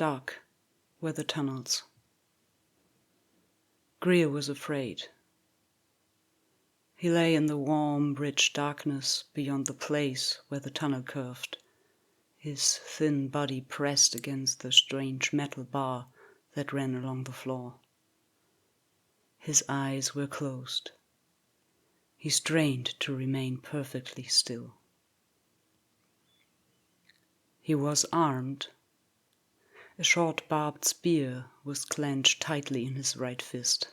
dark were the tunnels. Greer was afraid. He lay in the warm, rich darkness beyond the place where the tunnel curved, his thin body pressed against the strange metal bar that ran along the floor. His eyes were closed. He strained to remain perfectly still. He was armed. A short barbed spear was clenched tightly in his right fist.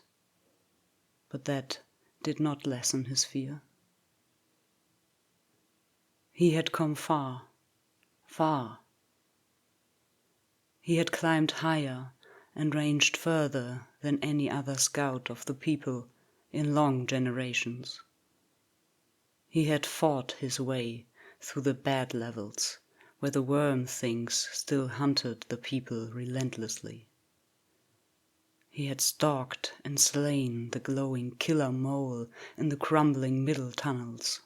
But that did not lessen his fear. He had come far, far. He had climbed higher and ranged further than any other scout of the people in long generations. He had fought his way through the bad levels where the worm things still hunted the people relentlessly. He had stalked and slain the glowing killer mole in the crumbling middle tunnels.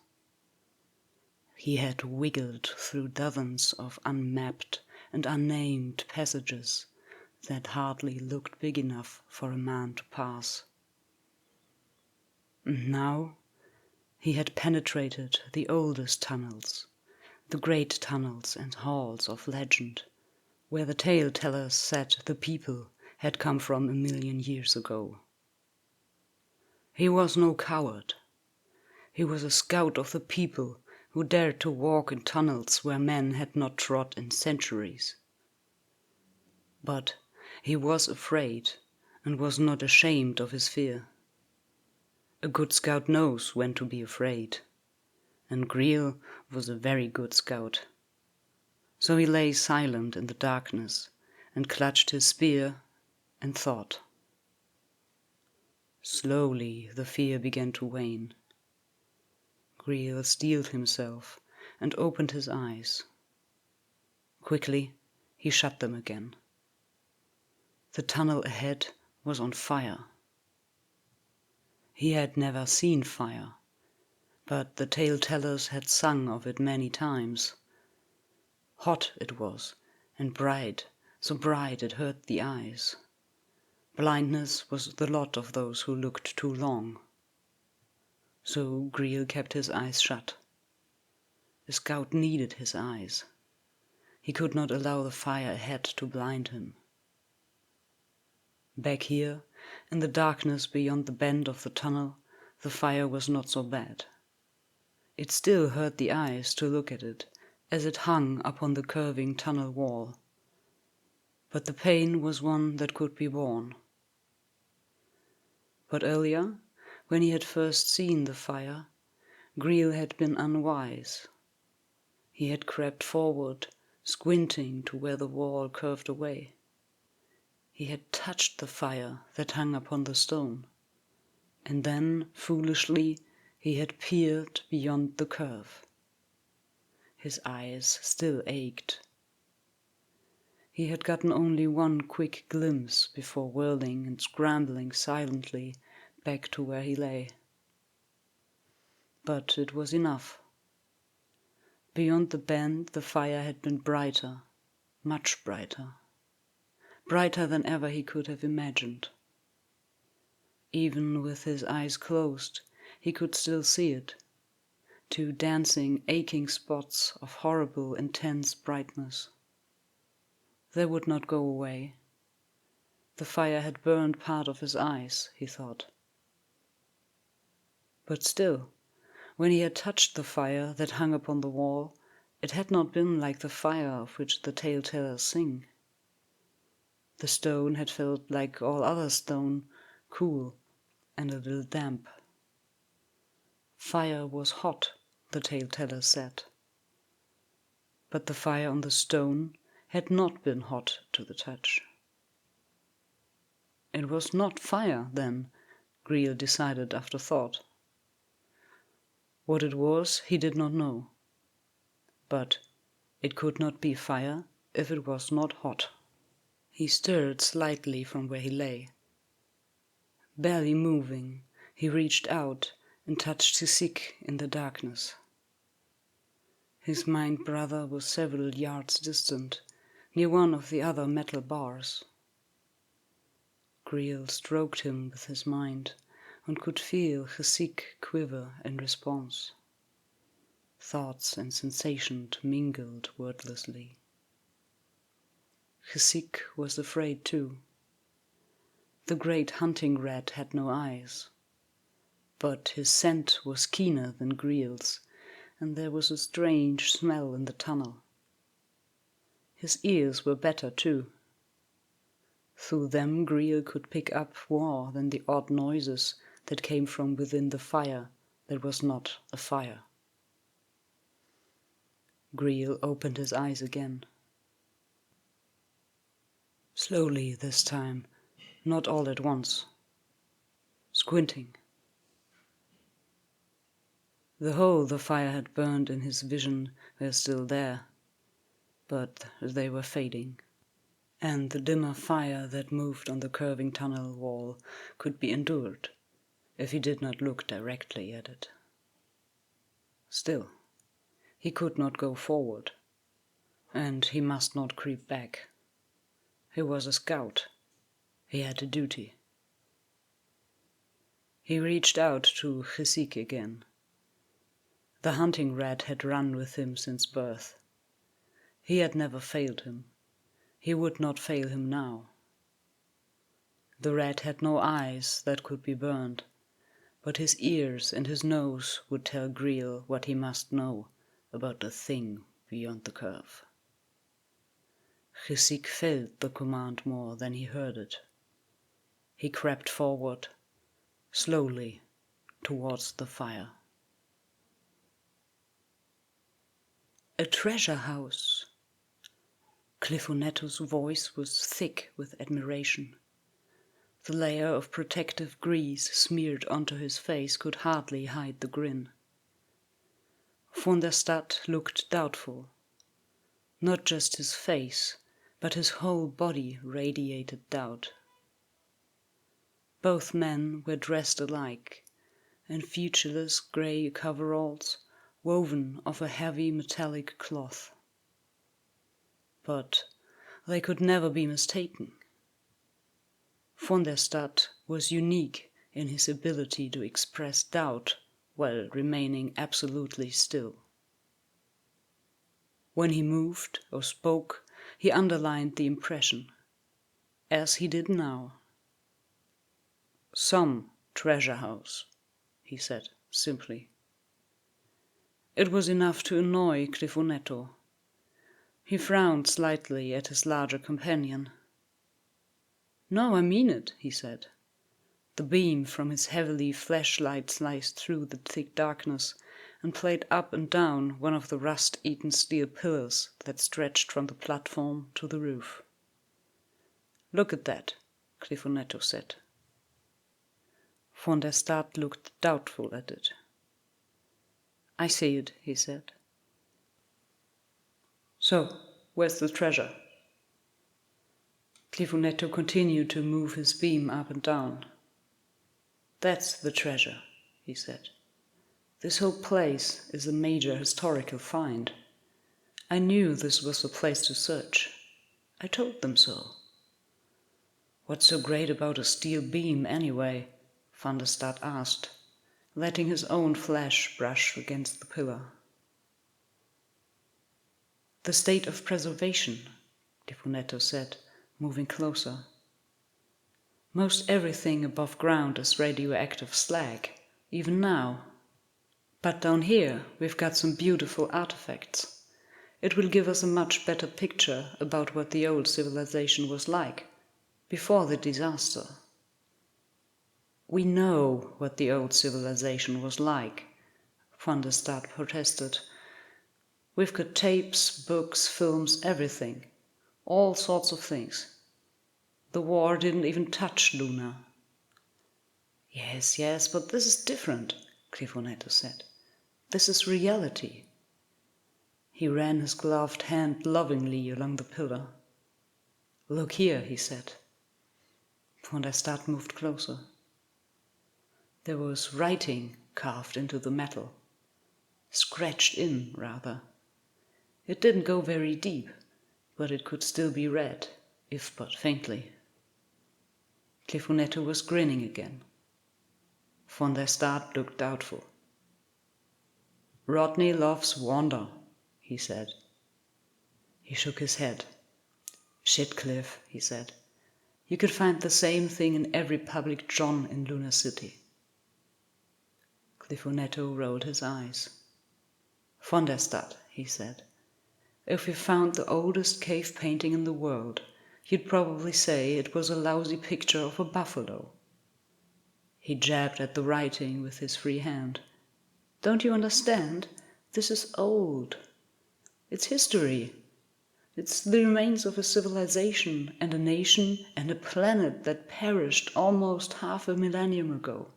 He had wiggled through dozens of unmapped and unnamed passages that hardly looked big enough for a man to pass. And now he had penetrated the oldest tunnels, the great tunnels and halls of legend, where the tale-tellers said the people had come from 1,000,000 years ago. He was no coward. He was a scout of the people who dared to walk in tunnels where men had not trod in centuries. But he was afraid and was not ashamed of his fear. A good scout knows when to be afraid, and Greer was a very good scout. So he lay silent in the darkness and clutched his spear and thought. Slowly the fear began to wane. Greer steeled himself and opened his eyes. Quickly he shut them again. The tunnel ahead was on fire. He had never seen fire, but the tale-tellers had sung of it many times. Hot it was, and bright, so bright it hurt the eyes. Blindness was the lot of those who looked too long. So Greer kept his eyes shut. The scout needed his eyes. He could not allow the fire ahead to blind him. Back here, in the darkness beyond the bend of the tunnel, the fire was not so bad. It still hurt the eyes to look at it, as it hung upon the curving tunnel wall. But the pain was one that could be borne. But earlier, when he had first seen the fire, Greer had been unwise. He had crept forward, squinting to where the wall curved away. He had touched the fire that hung upon the stone, and then, foolishly, he had peered beyond the curve. His eyes still ached. He had gotten only one quick glimpse before whirling and scrambling silently back to where he lay. But it was enough. Beyond the bend the fire had been brighter, much brighter. Brighter than ever he could have imagined. Even with his eyes closed, he could still see it. Two dancing, aching spots of horrible, intense brightness. They would not go away. The fire had burned part of his eyes, he thought. But still, when he had touched the fire that hung upon the wall, it had not been like the fire of which the tale-tellers sing. The stone had felt like all other stone, cool and a little damp. Fire was hot, the tale-tellers said. But the fire on the stone had not been hot to the touch. It was not fire, then, Greer decided after thought. What it was he did not know. But it could not be fire if it was not hot. He stirred slightly from where he lay. Barely moving, he reached out and touched Sisik in the darkness. His mind brother was several yards distant, near one of the other metal bars. Griel stroked him with his mind and could feel Gesik quiver in response. Thoughts and sensations mingled wordlessly. Gesik was afraid too. The great hunting rat had no eyes, but his scent was keener than Griel's, and there was a strange smell in the tunnel. His ears were better too. Through them Griel could pick up more than the odd noises that came from within the fire that was not a fire. Griel opened his eyes again. Slowly this time, not all at once. Squinting. The hole the fire had burned in his vision were still there, but they were fading, and the dimmer fire that moved on the curving tunnel wall could be endured if he did not look directly at it. Still, he could not go forward, and he must not creep back. He was a scout. He had a duty. He reached out to Gesik again. The hunting rat had run with him since birth. He had never failed him. He would not fail him now. The rat had no eyes that could be burned, but his ears and his nose would tell Griel what he must know about the thing beyond the curve. Gesik felt the command more than he heard it. He crept forward, slowly, towards the fire. A treasure house. Clifonetto's voice was thick with admiration. The layer of protective grease smeared onto his face could hardly hide the grin. Von der Stadt looked doubtful. Not just his face, but his whole body radiated doubt. Both men were dressed alike, in featureless grey coveralls woven of a heavy metallic cloth. But they could never be mistaken. Von der Stadt was unique in his ability to express doubt while remaining absolutely still. When he moved or spoke, he underlined the impression, as he did now. Some treasure house, he said simply. It was enough to annoy Clifonetto. He frowned slightly at his larger companion. No, I mean it, he said. The beam from his heavily flashlight sliced through the thick darkness and played up and down one of the rust-eaten steel pillars that stretched from the platform to the roof. Look at that, Clifonetto said. Von der Stadt looked doubtful at it. I see it, he said. So, where's the treasure? Clifonetto continued to move his beam up and down. That's the treasure, he said. This whole place is a major historical find. I knew this was the place to search. I told them so. What's so great about a steel beam, anyway? Van der Stadt asked, letting his own flash brush against the pillar. The state of preservation, Clifonetto said, moving closer. Most everything above ground is radioactive slag, even now. But down here we've got some beautiful artifacts. It will give us a much better picture about what the old civilization was like, before the disaster. We know what the old civilization was like, Van der Stadt protested. We've got tapes, books, films, everything. All sorts of things. The war didn't even touch Luna. Yes, but this is different, Clifonetto said. This is reality. He ran his gloved hand lovingly along the pillar. Look here, he said. Von der Stadt moved closer. There was writing carved into the metal. Scratched in, rather. It didn't go very deep. but it could still be read, if but faintly. Clifonetto was grinning again. Van der Staat looked doubtful. "Rodney loves wonder," he said. He shook his head. "Shit, Cliff," he said. "You could find the same thing in every public John in Lunar City." Clifonetto rolled his eyes. "Van der Staat," he said, "if we found the oldest cave painting in the world, you'd probably say it was a lousy picture of a buffalo." He jabbed at the writing with his free hand. "Don't you understand? This is old. It's history. It's the remains of a civilization and a nation and a planet that perished almost half a millennium ago."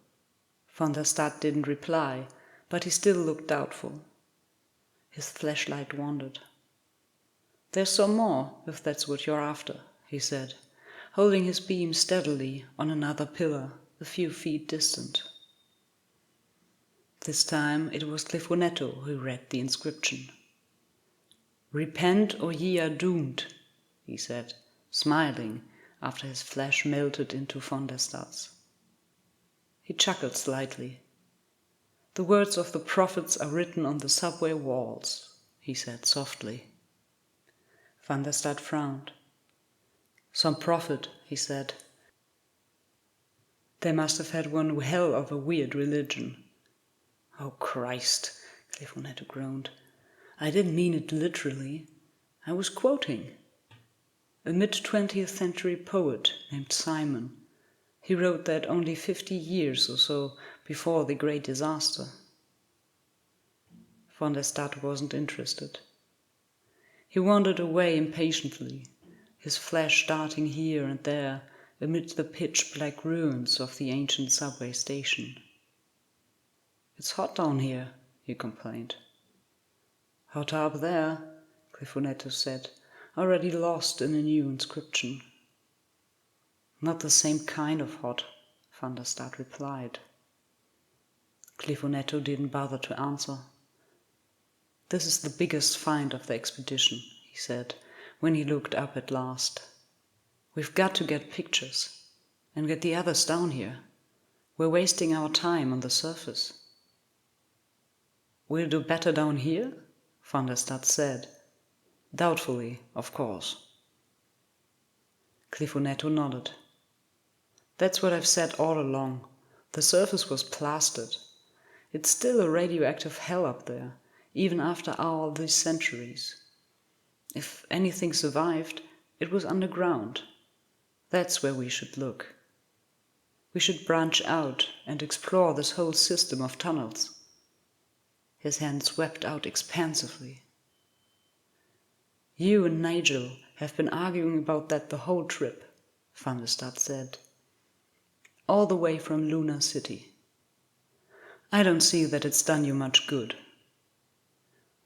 Van der Staat didn't reply, but he still looked doubtful. His flashlight wandered. "There's some more, if that's what you're after," he said, holding his beam steadily on another pillar a few feet distant. This time it was Clifonetto who read the inscription. "Repent or ye are doomed," he said, smiling after his flash melted into Van der Staat's. He chuckled slightly. "The words of the prophets are written on the subway walls," he said softly. Van der Staat frowned. "Some prophet," he said. "They must have had one hell of a weird religion." "Oh, Christ," Clifonetto groaned. "I didn't mean it literally. I was quoting. A mid-20th century poet named Simon. He wrote that only 50 years or so before the great disaster." Van der Staat wasn't interested. He wandered away impatiently, his flash darting here and there amid the pitch-black ruins of the ancient subway station. "It's hot down here," he complained. "Hotter up there," Clifonetto said, already lost in a new inscription. "Not the same kind of hot," Van der Staat replied. Clifonetto didn't bother to answer. "This is the biggest find of the expedition," he said, when he looked up at last. "We've got to get pictures, and get the others down here. We're wasting our time on the surface." "We'll do better down here?" Van der Staat said. Doubtfully, of course. Clifonetto nodded. "That's what I've said all along. The surface was plastered. It's still a radioactive hell up there, even after all these centuries. If anything survived, it was underground. That's where we should look. We should branch out and explore this whole system of tunnels." His hand swept out expansively. "You and Nigel have been arguing about that the whole trip," Van der Staat said. "All the way from Lunar City. I don't see that it's done you much good."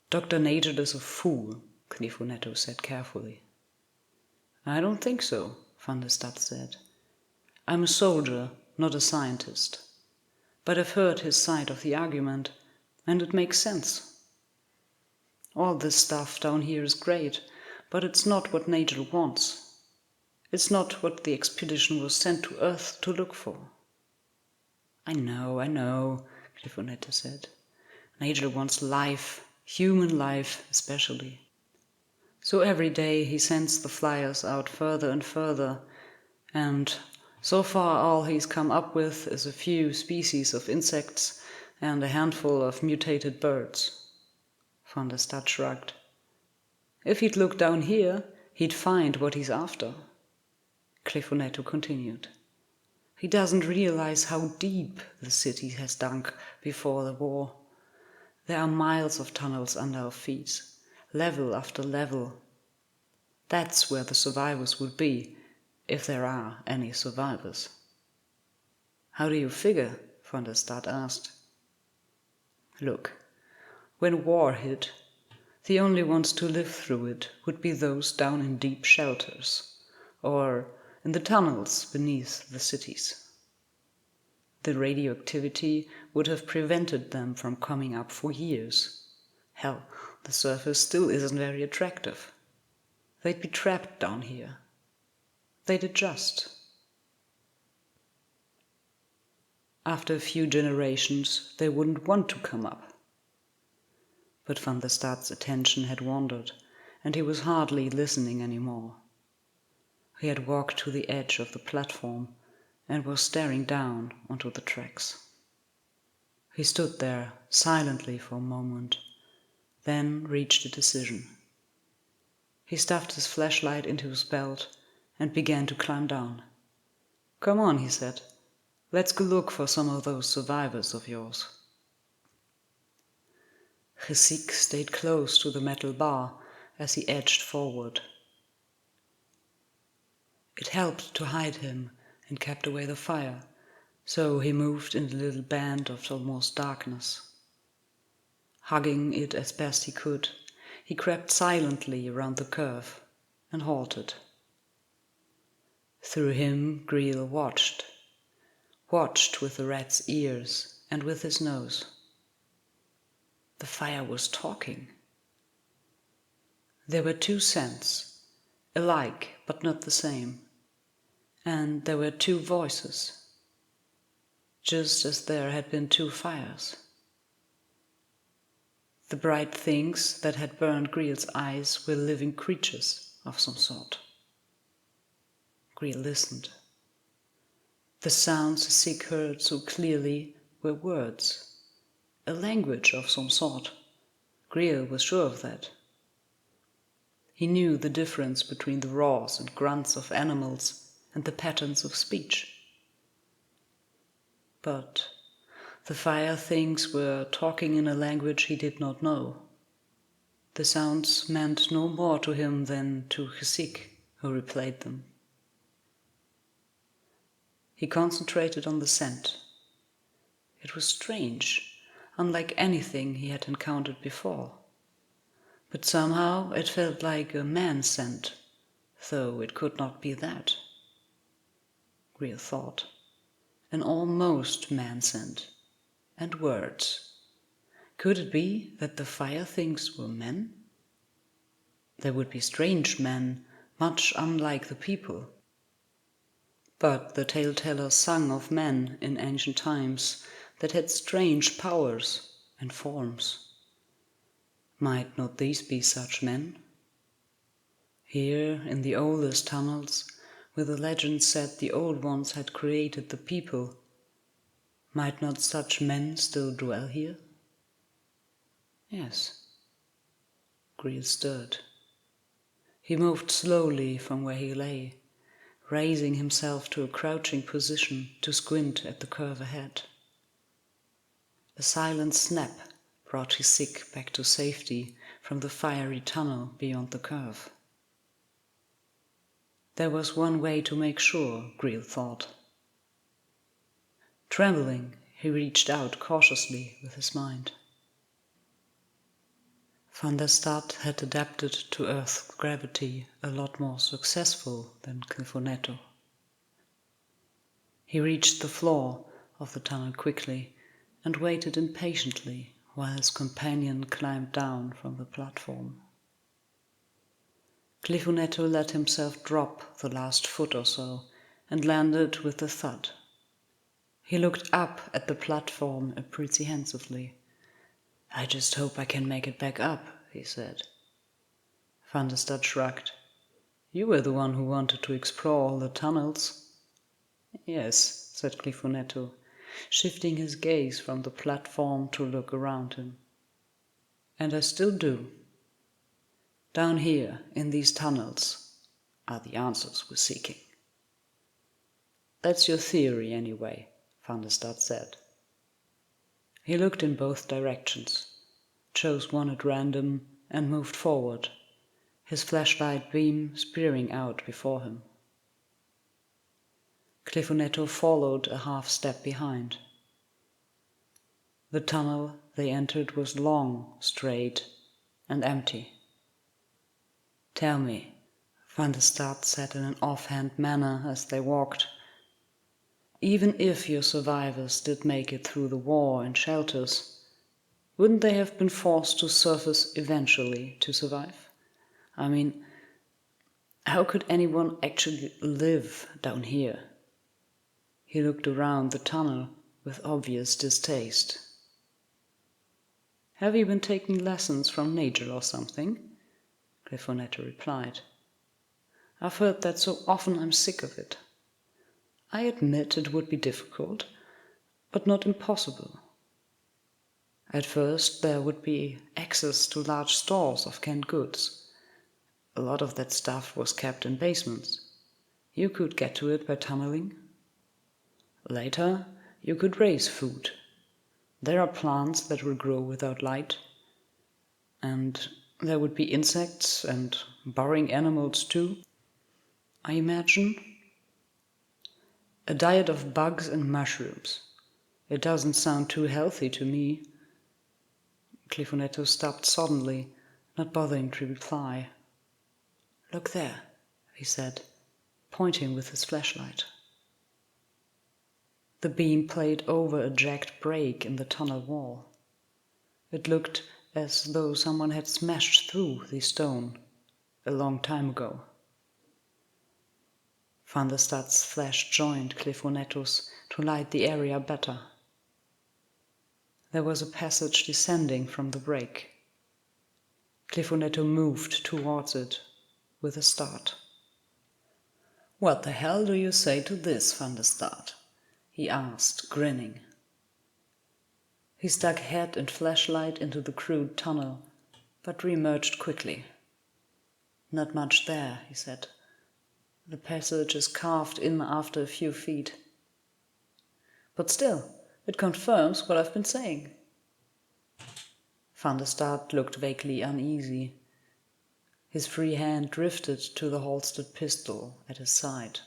"Dr. Nagel is a fool," Clifonetto said carefully. "I don't think so," Van der Staat said. "I'm a soldier, not a scientist. But I've heard his side of the argument, and it makes sense. All this stuff down here is great, but it's not what Nagel wants. It's not what the expedition was sent to Earth to look for." I know, Clifonetto said. "Nagel wants life, human life especially. So every day he sends the flyers out further and further, and so far all he's come up with is a few species of insects and a handful of mutated birds." Van der Staat shrugged. "If he'd look down here, he'd find what he's after." Clifonetto continued. "He doesn't realize how deep the city has sunk before the war. There are miles of tunnels under our feet, level after level. That's where the survivors would be, if there are any survivors." "How do you figure?" Van der Staat asked. "Look, when war hit, the only ones to live through it would be those down in deep shelters, or in the tunnels beneath the cities. The radioactivity would have prevented them from coming up for years. Hell, the surface still isn't very attractive. They'd be trapped down here. They'd adjust. After a few generations, they wouldn't want to come up. But Van der Staat's attention had wandered, and he was hardly listening anymore. He had walked to the edge of the platform and was staring down onto the tracks. He stood there silently for a moment, then reached a decision. He stuffed his flashlight into his belt and began to climb down. "Come on," he said. "Let's go look for some of those survivors of yours." Gesik stayed close to the metal bar as he edged forward. It helped to hide him and kept away the fire, so he moved in the little band of almost darkness. Hugging it as best he could, he crept silently around the curve and halted. Through him Greel watched with the rat's ears and with his nose. The fire was talking. There were two scents, alike but not the same, and there were two voices, just as there had been two fires. The bright things that had burned Greel's eyes were living creatures of some sort. Greel listened. The sounds Gesik heard so clearly were words, a language of some sort. Greel was sure of that. He knew the difference between the roars and grunts of animals and the patterns of speech. But the fire things were talking in a language he did not know. The sounds meant no more to him than to Gesik, who replayed them. He concentrated on the scent. It was strange, unlike anything he had encountered before. But somehow it felt like a man scent, though it could not be that. Greel thought. An almost man scent. And words. Could it be that the fire things were men? They would be strange men, much unlike the people. But the tale-tellers sung of men in ancient times that had strange powers and forms. Might not these be such men? Here, in the oldest tunnels, where the legend said the old ones had created the people, might not such men still dwell here? Yes. Greel stirred. He moved slowly from where he lay, raising himself to a crouching position to squint at the curve ahead. A silent snap brought Gesik back to safety from the fiery tunnel beyond the curve. There was one way to make sure, Greel thought. Trembling, he reached out cautiously with his mind. Van der Staat had adapted to Earth's gravity a lot more successful than Clifonetto. He reached the floor of the tunnel quickly and waited impatiently while his companion climbed down from the platform. Clifonetto let himself drop the last foot or so and landed with a thud. He looked up at the platform apprehensively. "I just hope I can make it back up," he said. Van der Staat shrugged. "You were the one who wanted to explore all the tunnels." "Yes," said Clifonetto, shifting his gaze from the platform to look around him. "And I still do. Down here, in these tunnels, are the answers we're seeking." "That's your theory, anyway," Van der Staat said. He looked in both directions, chose one at random, and moved forward, his flashlight beam spearing out before him. Clifonetto followed a half step behind. The tunnel they entered was long, straight, and empty. "Tell me," Van der Staat said in an offhand manner as they walked, "even if your survivors did make it through the war and shelters, wouldn't they have been forced to surface eventually to survive? I mean, How could anyone actually live down here? He looked around the tunnel with obvious distaste. Have you been taking lessons from nature or something? Clifonetto replied. I've heard that so often I'm sick of it. I admit it would be difficult, but not impossible. At first there would be access to large stores of canned goods. A lot of that stuff was kept in basements. You could get to it by tunneling. Later, you could raise food. There are plants that will grow without light. And there would be insects and burrowing animals too, I imagine. A diet of bugs and mushrooms. It doesn't sound too healthy to me. Clifonetto stopped suddenly, not bothering to reply. Look there, he said, pointing with his flashlight. The beam played over a jagged break in the tunnel wall. It looked as though someone had smashed through the stone a long time ago. Van der Stad's flash joined Clifonetto's to light the area better. There was a passage descending from the break. Clifonetto moved towards it with a start. What the hell do you say to this, Van der Stad? He asked, grinning. He stuck head and flashlight into the crude tunnel, but re-emerged quickly. Not much there, he said. The passage is carved in after a few feet. But still, it confirms what I've been saying. Van der Stad looked vaguely uneasy. His free hand drifted to the holstered pistol at his side.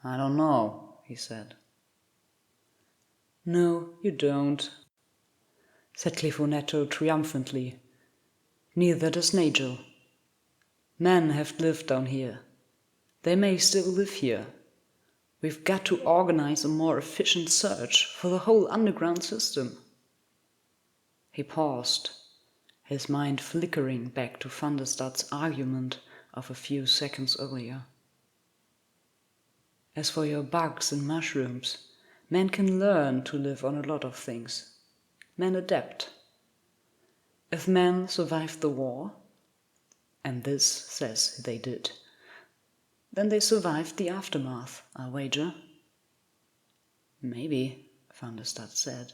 I don't know, he said. No, you don't, said Clifonetto triumphantly. Neither does Nigel. Men have lived down here. They may still live here. We've got to organize a more efficient search for the whole underground system. He paused, his mind flickering back to Van der Stad's argument of a few seconds earlier. As for your bugs and mushrooms, men can learn to live on a lot of things. Men adapt. If men survived the war, and this says they did, then they survived the aftermath, I wager. Maybe, Van der Stad said.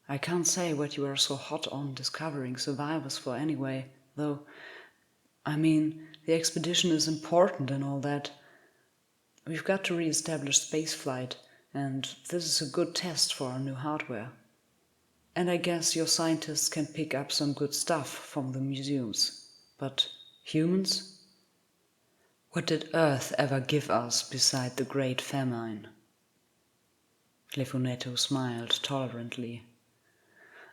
I can't say what you are so hot on discovering survivors for anyway, though, I mean, the expedition is important and all that. We've got to re-establish spaceflight, and this is a good test for our new hardware. And I guess your scientists can pick up some good stuff from the museums. But humans? What did Earth ever give us beside the Great Famine? Clifonetto smiled tolerantly.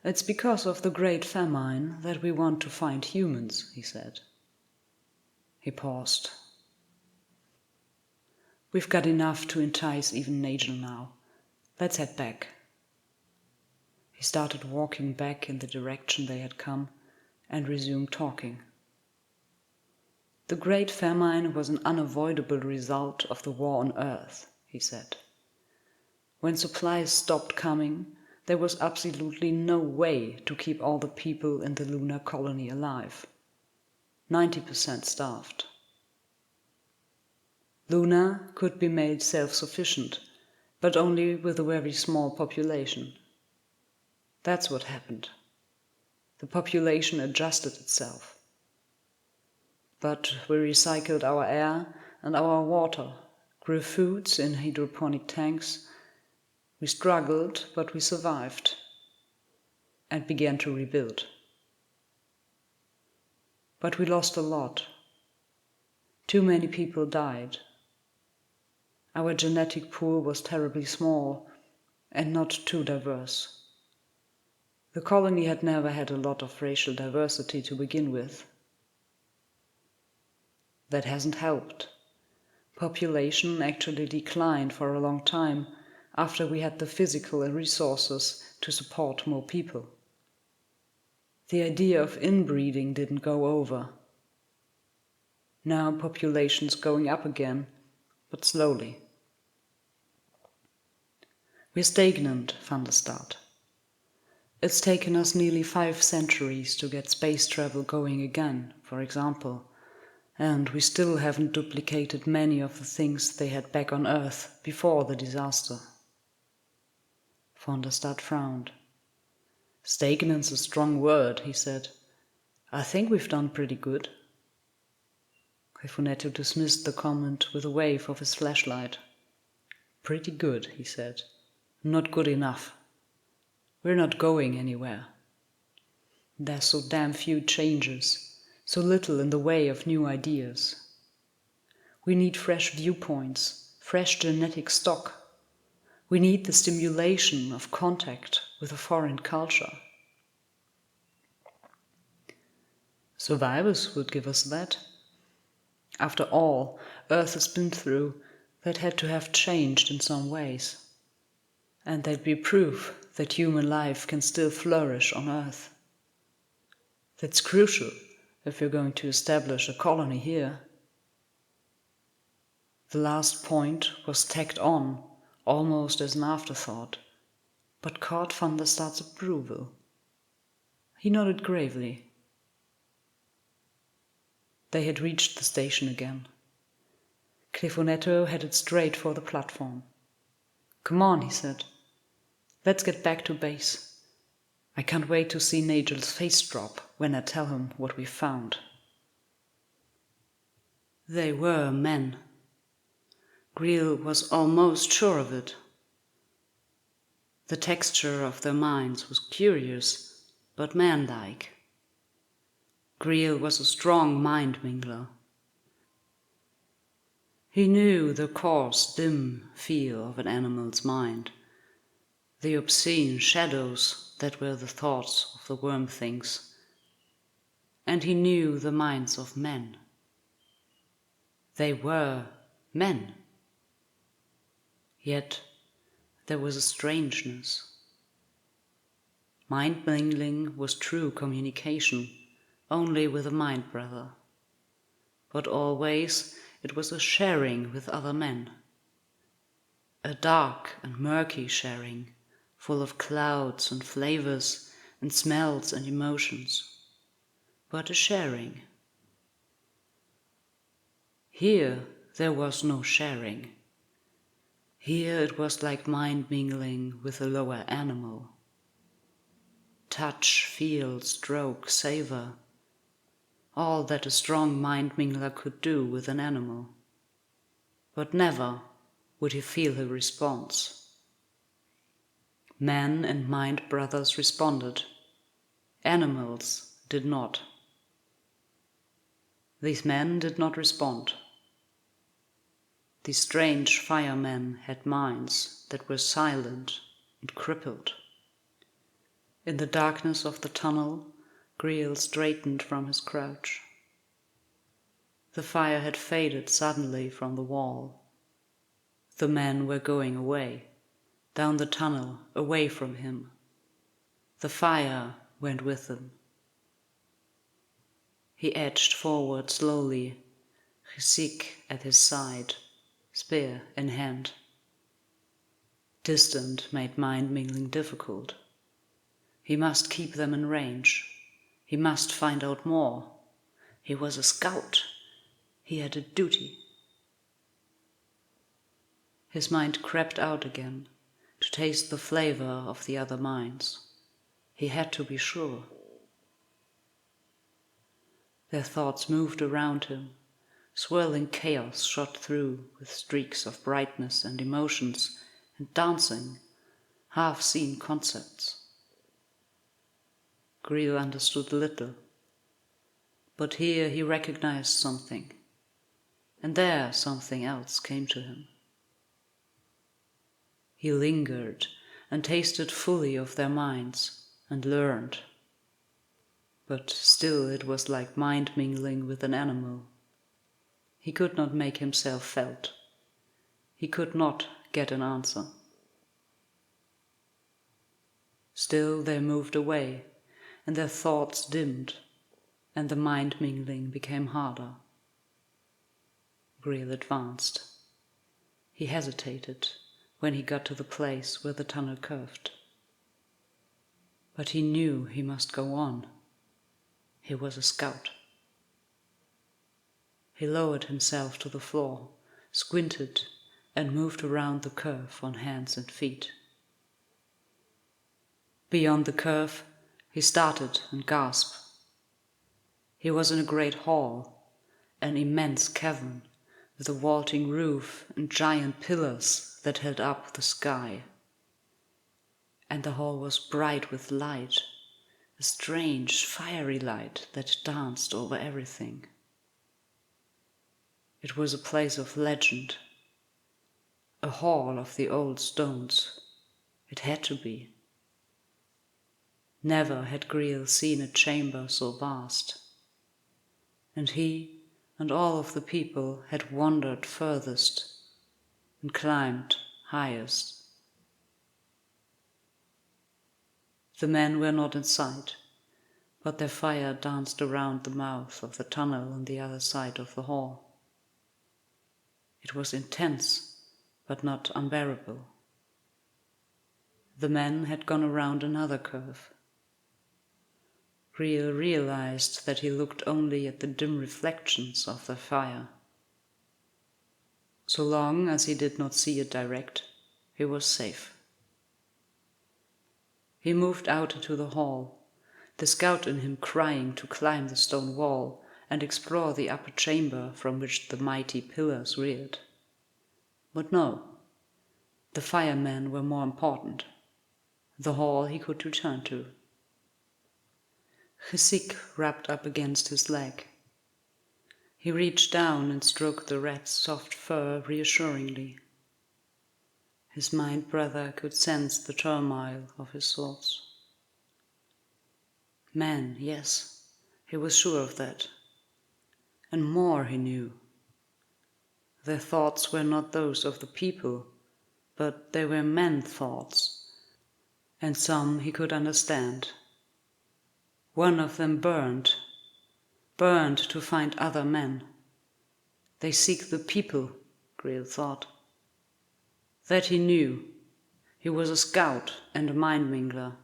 It's because of the Great Famine that we want to find humans, he said. He paused. We've got enough to entice even Nigel now. Let's head back. He started walking back in the direction they had come and resumed talking. The Great Famine was an unavoidable result of the war on Earth, he said. When supplies stopped coming, there was absolutely no way to keep all the people in the lunar colony alive. 90% starved. Luna could be made self-sufficient, but only with a very small population. That's what happened. The population adjusted itself. But we recycled our air and our water, grew foods in hydroponic tanks. We struggled, but we survived and began to rebuild. But we lost a lot. Too many people died. Our genetic pool was terribly small and not too diverse. The colony had never had a lot of racial diversity to begin with. That hasn't helped. Population actually declined for a long time after we had the physical resources to support more people. The idea of inbreeding didn't go over. Now population's going up again, but slowly. We're stagnant, Van der Staat. It's taken us nearly 5 centuries to get space travel going again, for example, and we still haven't duplicated many of the things they had back on Earth before the disaster. Van der Staat frowned. Stagnant's a strong word, he said. I think we've done pretty good. Grifonetto dismissed the comment with a wave of his flashlight. Pretty good, he said. Not good enough. We're not going anywhere. There's so damn few changes, so little in the way of new ideas. We need fresh viewpoints, fresh genetic stock. We need the stimulation of contact with a foreign culture. Survivors would give us that. After all Earth has been through, that had to have changed in some ways. And they'd be proof that human life can still flourish on Earth. That's crucial if you're going to establish a colony here. The last point was tacked on, almost as an afterthought, but caught Van der Staat's approval. He nodded gravely. They had reached the station again. Grifonetto headed straight for the platform. Come on, he said. Let's get back to base. I can't wait to see Nigel's face drop when I tell him what we found. They were men. Greel was almost sure of it. The texture of their minds was curious, but manlike. Greel was a strong mind-mingler. He knew the coarse, dim feel of an animal's mind, the obscene shadows that were the thoughts of the worm things, and he knew the minds of men. They were men. Yet there was a strangeness. Mind-mingling was true communication, only with a mind-brother. But always it was a sharing with other men. A dark and murky sharing, full of clouds and flavors and smells and emotions. But a sharing. Here there was no sharing. Here it was like mind-mingling with a lower animal. Touch, feel, stroke, savor. All that a strong mind-mingler could do with an animal. But never would he feel a response. Men and mind-brothers responded. Animals did not. These men did not respond. These strange firemen had minds that were silent and crippled. In the darkness of the tunnel, Greel straightened from his crouch. The fire had faded suddenly from the wall. The men were going away, down the tunnel, away from him. The fire went with them. He edged forward slowly, Gisik at his side, spear in hand. Distant made mind-mingling difficult. He must keep them in range. He must find out more. He was a scout. He had a duty. His mind crept out again, to taste the flavor of the other minds. He had to be sure. Their thoughts moved around him. Swirling chaos shot through with streaks of brightness and emotions and dancing, half-seen concepts. Greel understood little, but here he recognized something, and there something else came to him. He lingered and tasted fully of their minds and learned, but still it was like mind-mingling with an animal. He could not make himself felt. He could not get an answer. Still they moved away, and their thoughts dimmed, and the mind-mingling became harder. Greel advanced. He hesitated when he got to the place where the tunnel curved. But he knew he must go on. He was a scout. He lowered himself to the floor, squinted, and moved around the curve on hands and feet. Beyond the curve, he started and gasped. He was in a great hall, an immense cavern, with a vaulting roof and giant pillars that held up the sky. And the hall was bright with light, a strange, fiery light that danced over everything. It was a place of legend, a hall of the old stones. It had to be. Never had Greel seen a chamber so vast. And he and all of the people had wandered furthest and climbed highest. The men were not in sight, but their fire danced around the mouth of the tunnel on the other side of the hall. It was intense, but not unbearable. The men had gone around another curve. Greel realized that he looked only at the dim reflections of the fire. So long as he did not see it direct, he was safe. He moved out into the hall, the scout in him crying to climb the stone wall and explore the upper chamber from which the mighty pillars reared. But no, the firemen were more important. The hall he could return to. Gesik rubbed up against his leg. He reached down and stroked the rat's soft fur reassuringly. His mind brother could sense the turmoil of his thoughts. Men, yes, he was sure of that. And more he knew. Their thoughts were not those of the people, but they were men thoughts, and some he could understand. One of them burned to find other men. They seek the people, Greel thought. That he knew. He was a scout and a mind mingler.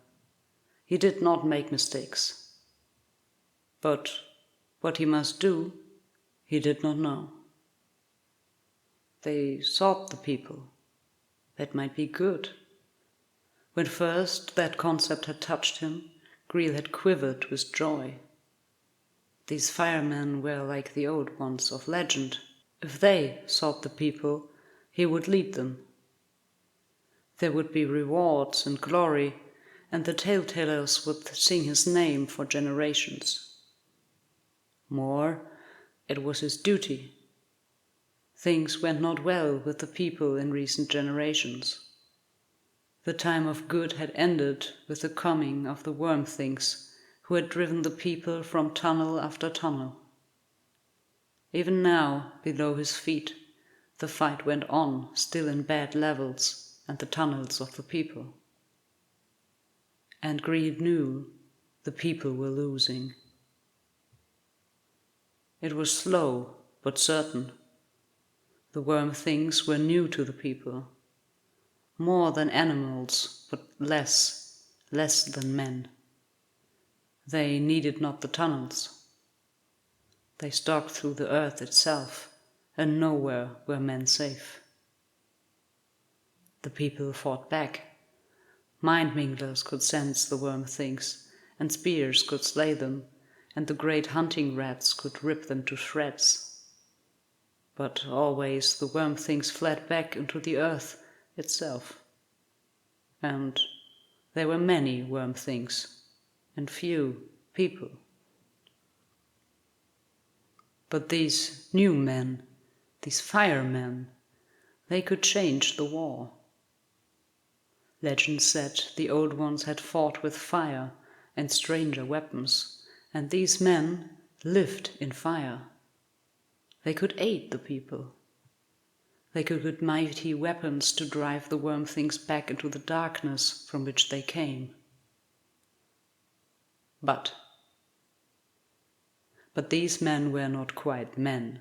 He did not make mistakes. But what he must do, he did not know. They sought the people. That might be good. When first that concept had touched him, Greel had quivered with joy. These firemen were like the old ones of legend. If they sought the people, he would lead them. There would be rewards and glory, and the tale-tellers would sing his name for generations. More, it was his duty. Things went not well with the people in recent generations. The time of good had ended with the coming of the worm-things who had driven the people from tunnel after tunnel. Even now, below his feet, the fight went on, still in bad levels and the tunnels of the people. And Greel knew the people were losing. It was slow, but certain. The worm-things were new to the people. More than animals, but less than men. They needed not the tunnels. They stalked through the earth itself, and nowhere were men safe. The people fought back. Mind-minglers could sense the worm-things, and spears could slay them, and the great hunting rats could rip them to shreds. But always the worm-things fled back into the earth itself. And there were many worm-things, and few people. But these new men, these firemen, they could change the war. Legend said the old ones had fought with fire and stranger weapons, and these men lived in fire. They could aid the people. They could get mighty weapons to drive the worm-things back into the darkness from which they came. But these men were not quite men.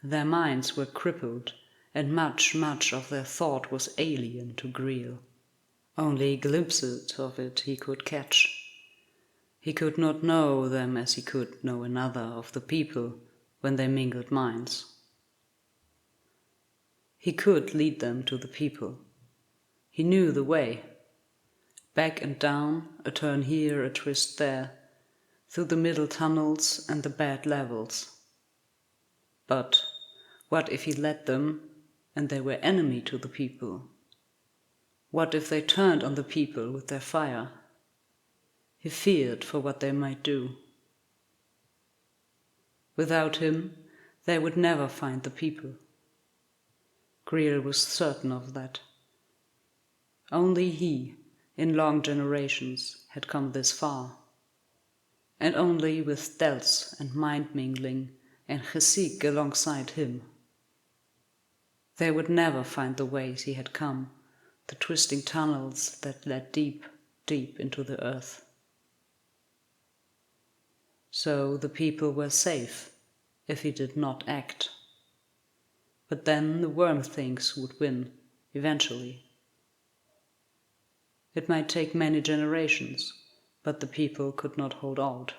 Their minds were crippled, and much of their thought was alien to Greel. Only glimpses of it he could catch. He could not know them as he could know another of the people when they mingled minds. He could lead them to the people. He knew the way. Back and down, a turn here, a twist there, through the middle tunnels and the bad levels. But what if he led them and they were enemy to the people? What if they turned on the people with their fire? He feared for what they might do. Without him, they would never find the people. Greel was certain of that. Only he, in long generations, had come this far. And only with stealth and mind-mingling and gesek alongside him. They would never find the ways he had come, the twisting tunnels that led deep, deep into the earth. So the people were safe if he did not act. But then the worm things would win, eventually. It might take many generations, but the people could not hold out.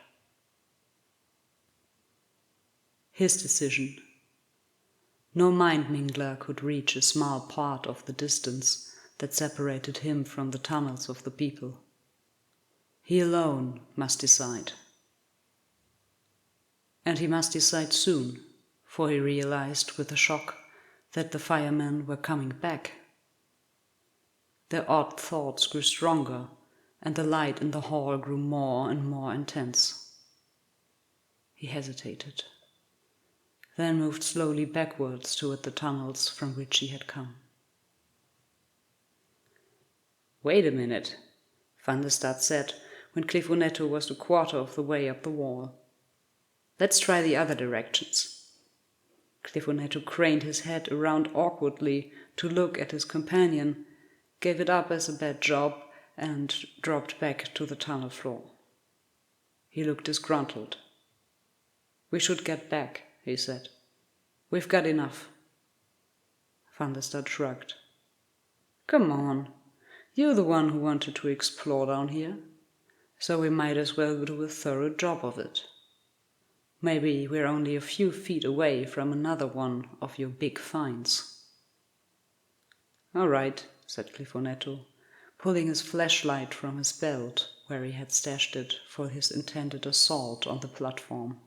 His decision. No mind-mingler could reach a small part of the distance that separated him from the tunnels of the people. He alone must decide. And he must decide soon, for he realized with a shock that the firemen were coming back. Their odd thoughts grew stronger, and the light in the hall grew more and more intense. He hesitated, then moved slowly backwards toward the tunnels from which he had come. "Wait a minute," Van der Staat said when Clifonetto was a quarter of the way up the wall. "Let's try the other directions." Clifonetto craned his head around awkwardly to look at his companion, gave it up as a bad job, and dropped back to the tunnel floor. He looked disgruntled. "We should get back," he said. "We've got enough." Van der Staat shrugged. "Come on. You're the one who wanted to explore down here, so we might as well do a thorough job of it. Maybe we're only a few feet away from another one of your big finds." "All right," said Clifonetto, pulling his flashlight from his belt where he had stashed it for his intended assault on the platform.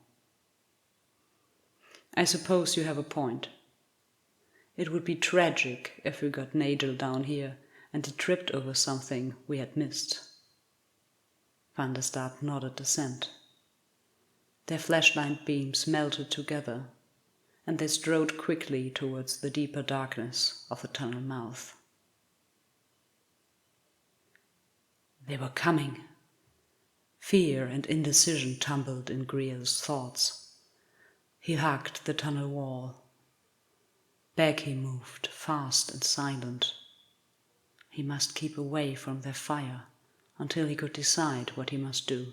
"I suppose you have a point. It would be tragic if we got Nagel down here and he tripped over something we had missed." Van der Staat nodded assent. Their flashlight beams melted together, and they strode quickly towards the deeper darkness of the tunnel mouth. They were coming. Fear and indecision tumbled in Greel's thoughts. He hugged the tunnel wall. Back he moved, fast and silent. He must keep away from their fire until he could decide what he must do.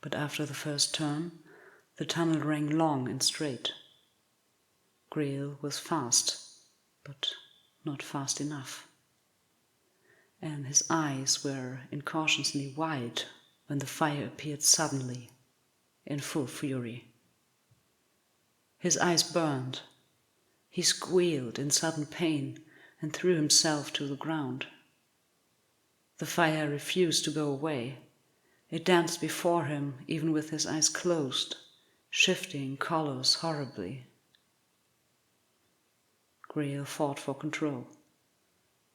But after the first turn, the tunnel rang long and straight. Greel was fast, but not fast enough. And his eyes were incautiously wide when the fire appeared suddenly, in full fury. His eyes burned. He squealed in sudden pain and threw himself to the ground. The fire refused to go away. It danced before him, even with his eyes closed, shifting colors horribly. Greel fought for control.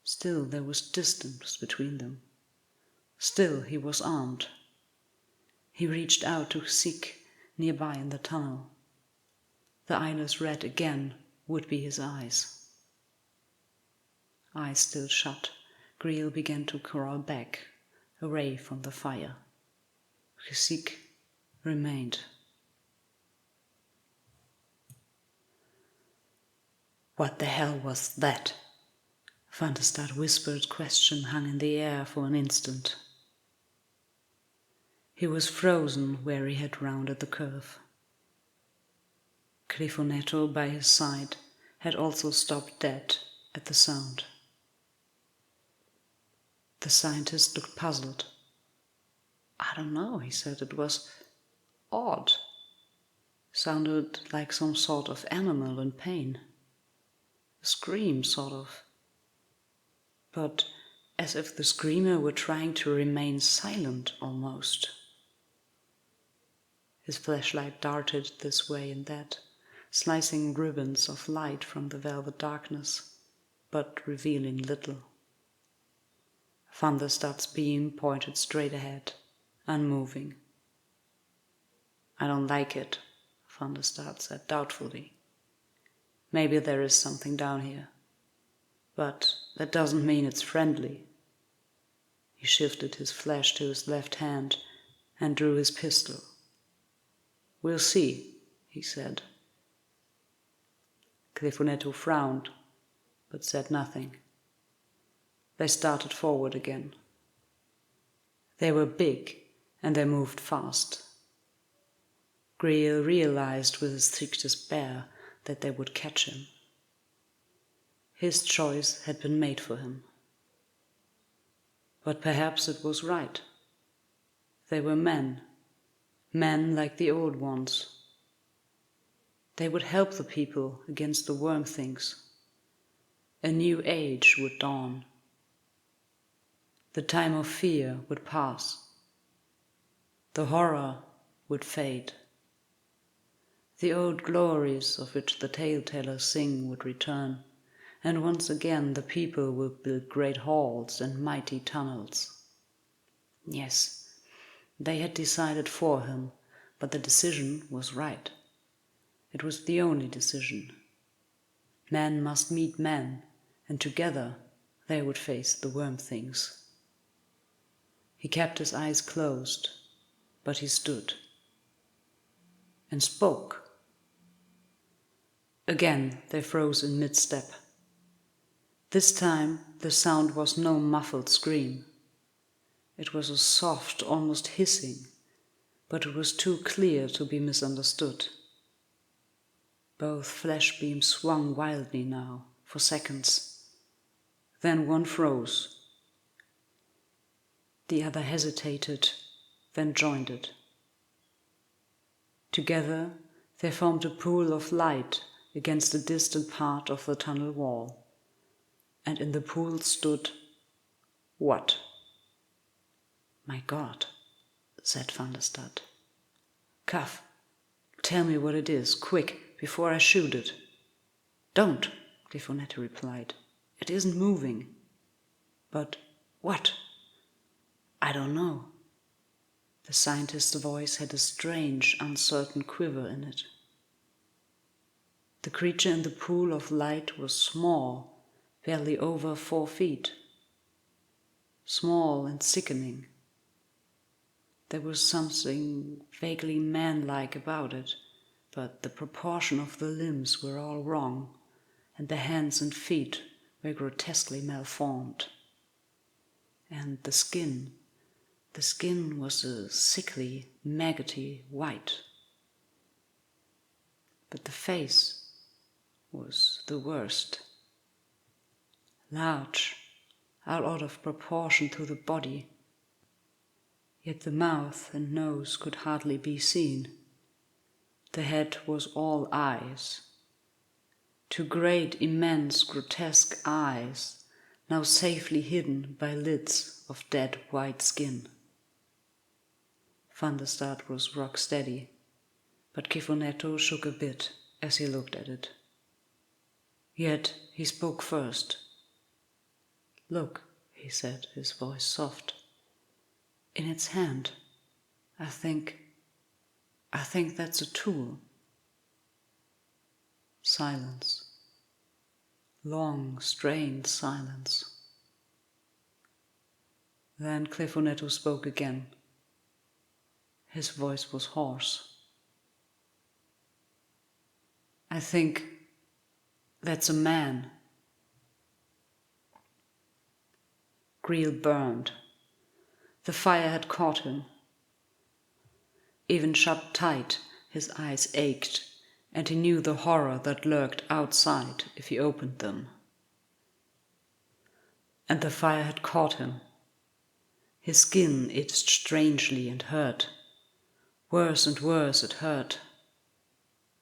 Still there was distance between them. Still he was armed. He reached out to seek nearby in the tunnel. The eyeless red again would be his eyes. Eyes still shut, Greel began to crawl back, away from the fire. Gesek remained. "What the hell was that?" Van der Staat's whispered question hung in the air for an instant. He was frozen where he had rounded the curve. Clifonetto, by his side, had also stopped dead at the sound. The scientist looked puzzled. "I don't know," he said. "It was odd. Sounded like some sort of animal in pain. A scream, sort of. But as if the screamer were trying to remain silent, almost." His flashlight darted this way and that, slicing ribbons of light from the velvet darkness, but revealing little. Thunderstud's beam pointed straight ahead, unmoving. "I don't like it," Thunderstud said doubtfully. "Maybe there is something down here. But that doesn't mean it's friendly." He shifted his flash to his left hand and drew his pistol. "We'll see," he said. Clifonetto frowned, but said nothing. They started forward again. They were big, and they moved fast. Greil realized with his thick despair that they would catch him. His choice had been made for him. But perhaps it was right. They were men like the old ones. They would help the people against the worm things. A new age would dawn. The time of fear would pass. The horror would fade. The old glories of which the tale-tellers sing would return, and once again the people would build great halls and mighty tunnels. Yes, they had decided for him, but the decision was right. It was the only decision. Men must meet men, and together they would face the worm things. He kept his eyes closed, but he stood and spoke. Again they froze in mid-step. This time the sound was no muffled scream. It was a soft, almost hissing, but it was too clear to be misunderstood. Both flash beams swung wildly now, for seconds. Then one froze. The other hesitated, then joined it. Together they formed a pool of light against a distant part of the tunnel wall. And in the pool stood what? "My God," said Thunderstud. "Cuff, tell me what it is, quick, before I shoot it." "Don't," Clifonetto replied. "It isn't moving." "But what?" "I don't know." The scientist's voice had a strange, uncertain quiver in it. The creature in the pool of light was small, barely over 4 feet. Small and sickening. There was something vaguely man-like about it, but the proportion of the limbs were all wrong, and the hands and feet were grotesquely malformed. And the skin was a sickly, maggoty white. But the face was the worst. Large, out of proportion to the body. Yet the mouth and nose could hardly be seen. The head was all eyes. 2 great, immense, grotesque eyes, now safely hidden by lids of dead white skin. Thunderstud was rock steady, but Clifonetto shook a bit as he looked at it. Yet he spoke first. "Look," he said, his voice soft. "In its hand, I think that's a tool." Silence. Long, strained silence. Then Clifonetto spoke again. His voice was hoarse. "I think that's a man." Greil burned. The fire had caught him. Even shut tight, his eyes ached, and he knew the horror that lurked outside if he opened them. And the fire had caught him. His skin itched strangely and hurt. Worse and worse it hurt.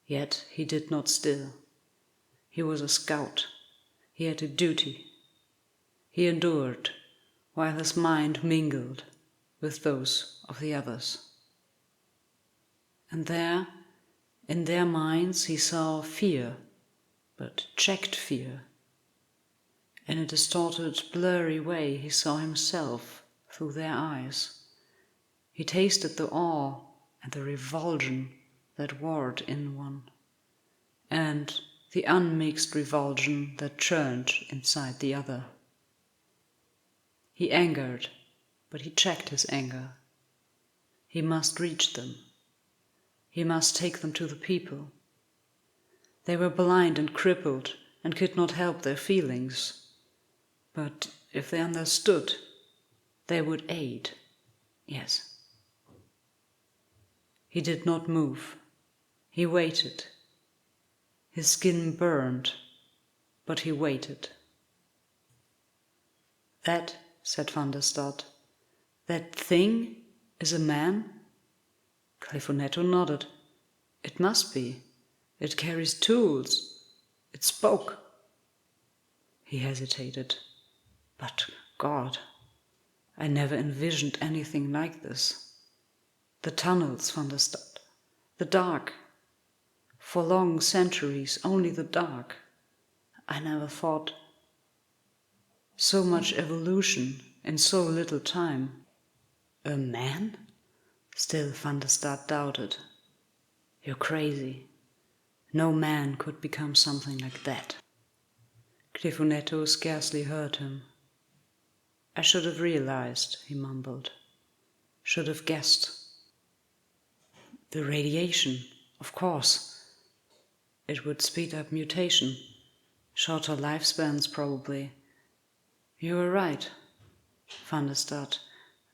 Yet he did not still. He was a scout. He had a duty. He endured, while his mind mingled with those of the others. And there, in their minds, he saw fear, but checked fear. In a distorted, blurry way, he saw himself through their eyes. He tasted the awe and the revulsion that warred in one, and the unmixed revulsion that churned inside the other. He angered, but he checked his anger. He must reach them. He must take them to the people. They were blind and crippled and could not help their feelings. But if they understood, they would aid. Yes. He did not move. He waited. His skin burned, but he waited. "That," said van der Stad, "that thing is a man?" Clifonetto nodded. "It must be. It carries tools. It spoke." He hesitated. "But God, I never envisioned anything like this. The tunnels, van der Stad. The dark. For long centuries, only the dark. I never thought. So much evolution in so little time." "A man?" Still van der Stad doubted. "You're crazy. No man could become something like that." Clifonetto scarcely heard him. "I should have realized," he mumbled. "Should have guessed. The radiation, of course. It would speed up mutation. Shorter lifespans, probably. You were right, van der Stad.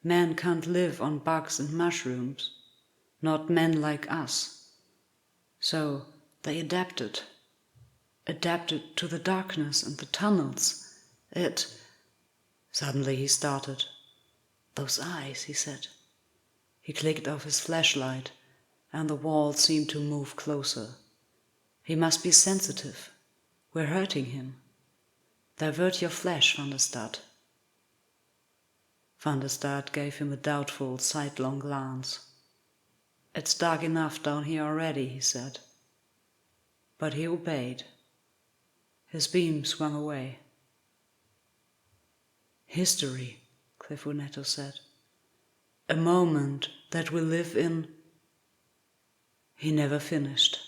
Men can't live on bugs and mushrooms. Not men like us. So they adapted. Adapted to the darkness and the tunnels. Suddenly he started. "Those eyes," he said. He clicked off his flashlight, and the wall seemed to move closer. He must be sensitive. We're hurting him. Divert your flash, van der Stad. Van der Stad gave him a doubtful, sidelong glance. "It's dark enough down here already," he said. But he obeyed. His beam swung away. "History," Clifonetto said. "A moment that will live in—" He never finished.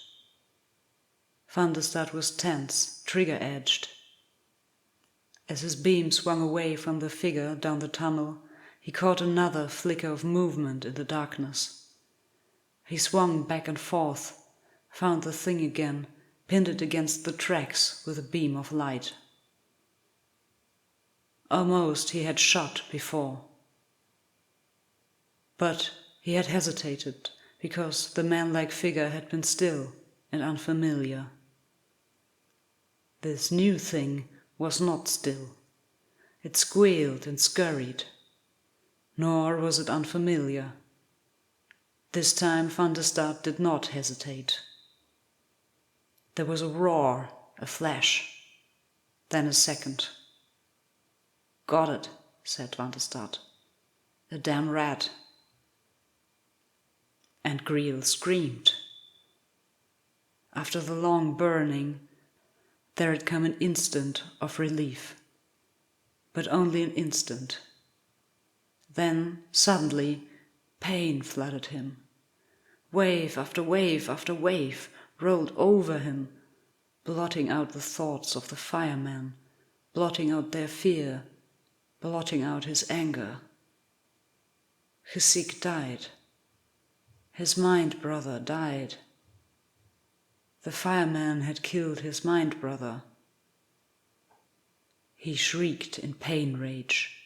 Van der Stad was tense, trigger-edged. As his beam swung away from the figure down the tunnel, he caught another flicker of movement in the darkness. He swung back and forth, found the thing again, pinned it against the tracks with a beam of light. Almost he had shot before. But he had hesitated, because the man-like figure had been still and unfamiliar. This new thing was not still. It squealed and scurried. Nor was it unfamiliar. This time van der Stad did not hesitate. There was a roar, a flash, then a second. "Got it," said van der Stad. "A damn rat." And Greel screamed. After the long burning, there had come an instant of relief. But only an instant. Then, suddenly, pain flooded him. Wave after wave after wave rolled over him, blotting out the thoughts of the firemen, blotting out their fear, blotting out his anger. Gesik died. His mind-brother died. The fireman had killed his mind-brother. He shrieked in pain rage.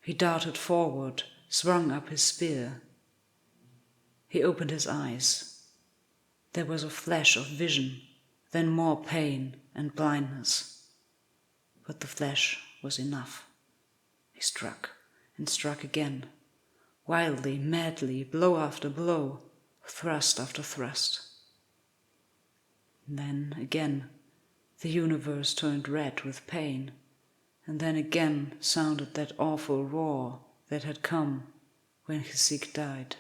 He darted forward, swung up his spear. He opened his eyes. There was a flash of vision, then more pain and blindness. But the flash was enough. He struck and struck again, wildly, madly, blow after blow, thrust after thrust. Then again the universe turned red with pain, and then again sounded that awful roar that had come when his Sikh died.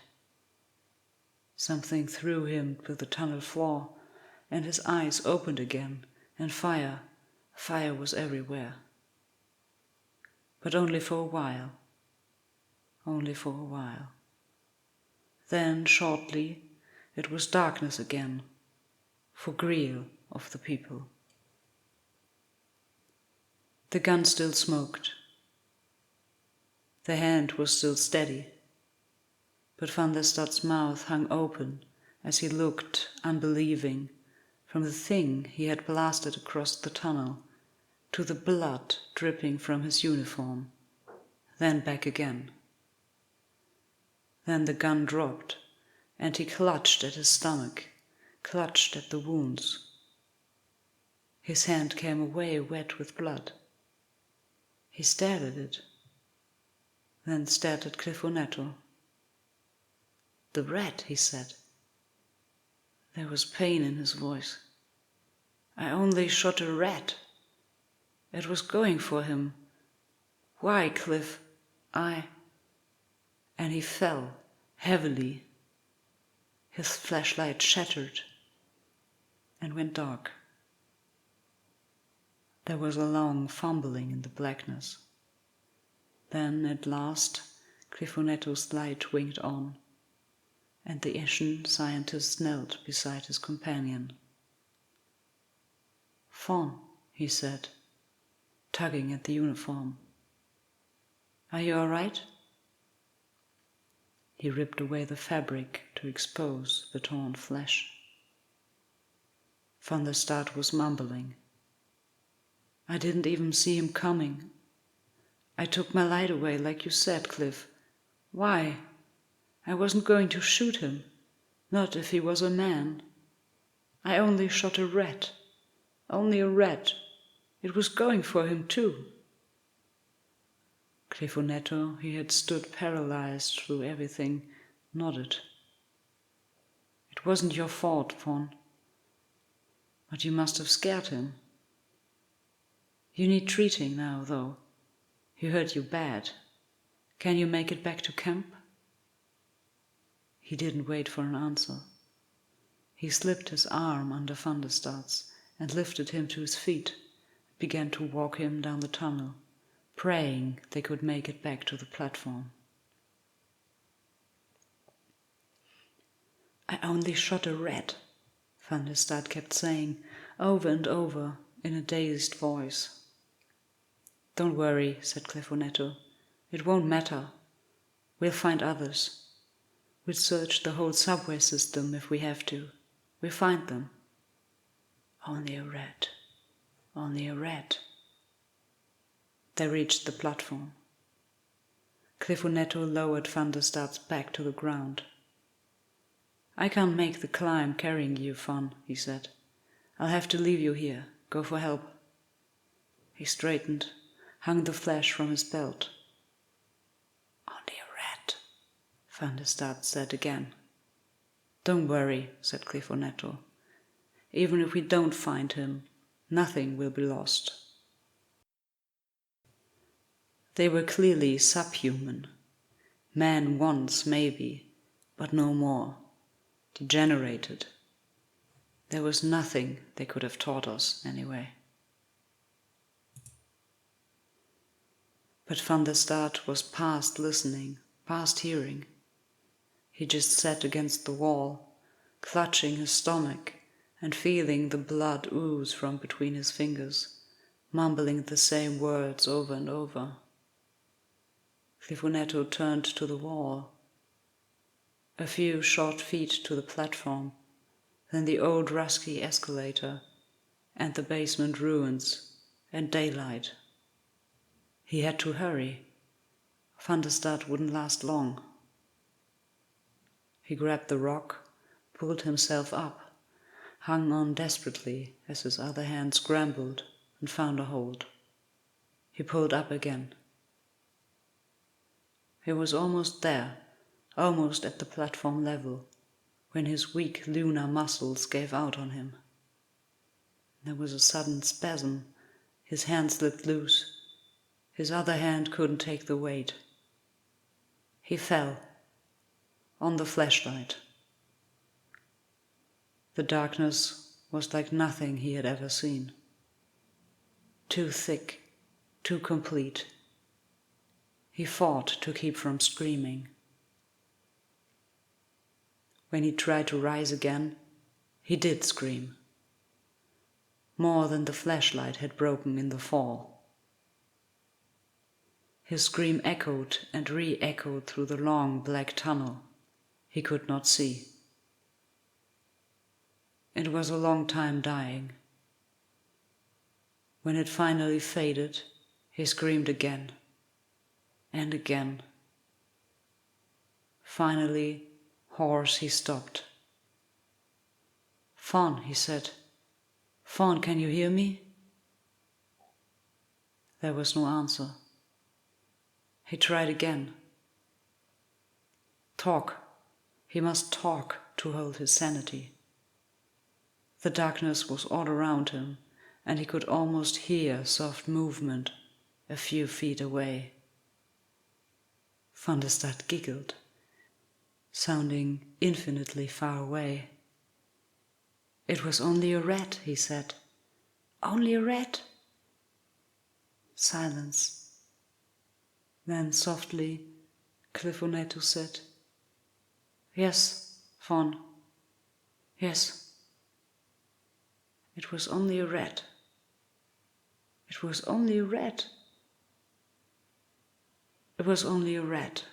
Something threw him to the tunnel floor, and his eyes opened again, and fire was everywhere. But only for a while. Only for a while. Then, shortly, it was darkness again, for Griel of the people. The gun still smoked. The hand was still steady, but Van der Stad's mouth hung open as he looked, unbelieving, from the thing he had blasted across the tunnel to the blood dripping from his uniform, then back again. Then the gun dropped, and he clutched at his stomach, clutched at the wounds. His hand came away wet with blood. He stared at it, then stared at Clifonetto. "The rat," he said. There was pain in his voice. "I only shot a rat. It was going for him. Why, Cliff? And he fell, heavily. His flashlight shattered and went dark. There was a long fumbling in the blackness. Then, at last, Clifonetto's light winked on, and the Asian scientist knelt beside his companion. "Fawn," he said, tugging at the uniform. "Are you all right?" He ripped away the fabric to expose the torn flesh. Van der Stad was mumbling. "I didn't even see him coming. I took my light away, like you said, Cliff. Why? I wasn't going to shoot him, not if he was a man. I only shot a rat. Only a rat. It was going for him too." Clifonetto, he had stood paralyzed through everything, nodded. "It wasn't your fault, Fawn. But you must have scared him. You need treating now, though. He hurt you bad. Can you make it back to camp?" He didn't wait for an answer. He slipped his arm under Van der Stad's and lifted him to his feet, began to walk him down the tunnel, praying they could make it back to the platform. "I only shot a rat," Van der Stad kept saying over and over in a dazed voice. "Don't worry," said Clifonetto. "It won't matter. We'll find others. We'll search the whole subway system if we have to. We'll find them." Only a rat. Only a rat. They reached the platform. Clifonetto lowered Van der Stad's back to the ground. "I can't make the climb carrying you, Van," he said. "I'll have to leave you here. Go for help." He straightened, hung the flash from his belt. "Only a rat," Van der Stad said again. "Don't worry," said Clifonetto. "Even if we don't find him, nothing will be lost." They were clearly subhuman. Man once, maybe, but no more. Degenerated. There was nothing they could have taught us, anyway. But Van der Stad was past listening, past hearing. He just sat against the wall, clutching his stomach and feeling the blood ooze from between his fingers, mumbling the same words over and over. Clifonetto turned to the wall. A few short feet to the platform, then the old rusty escalator, and the basement ruins, and daylight. He had to hurry. Van der Stad wouldn't last long. He grabbed the rock, pulled himself up, hung on desperately as his other hand scrambled and found a hold. He pulled up again. He was almost there, almost at the platform level, when his weak lunar muscles gave out on him. There was a sudden spasm. His hand slipped loose. His other hand couldn't take the weight. He fell on the flashlight. The darkness was like nothing he had ever seen. Too thick, too complete. He fought to keep from screaming. When he tried to rise again, he did scream. More than the flashlight had broken in the fall. His scream echoed and re-echoed through the long black tunnel. He could not see. It was a long time dying. When it finally faded, he screamed again and again. Finally, hoarse, he stopped. "Fawn," he said. "Fawn, can you hear me?" There was no answer. He tried again. Talk. He must talk to hold his sanity. The darkness was all around him, and he could almost hear soft movement a few feet away. Van der Stad giggled, sounding infinitely far away. "It was only a rat," he said. "Only a rat." Silence. Then softly, Clifoneto said, "Yes, Fawn. Yes. It was only a rat. It was only a rat. It was only a rat."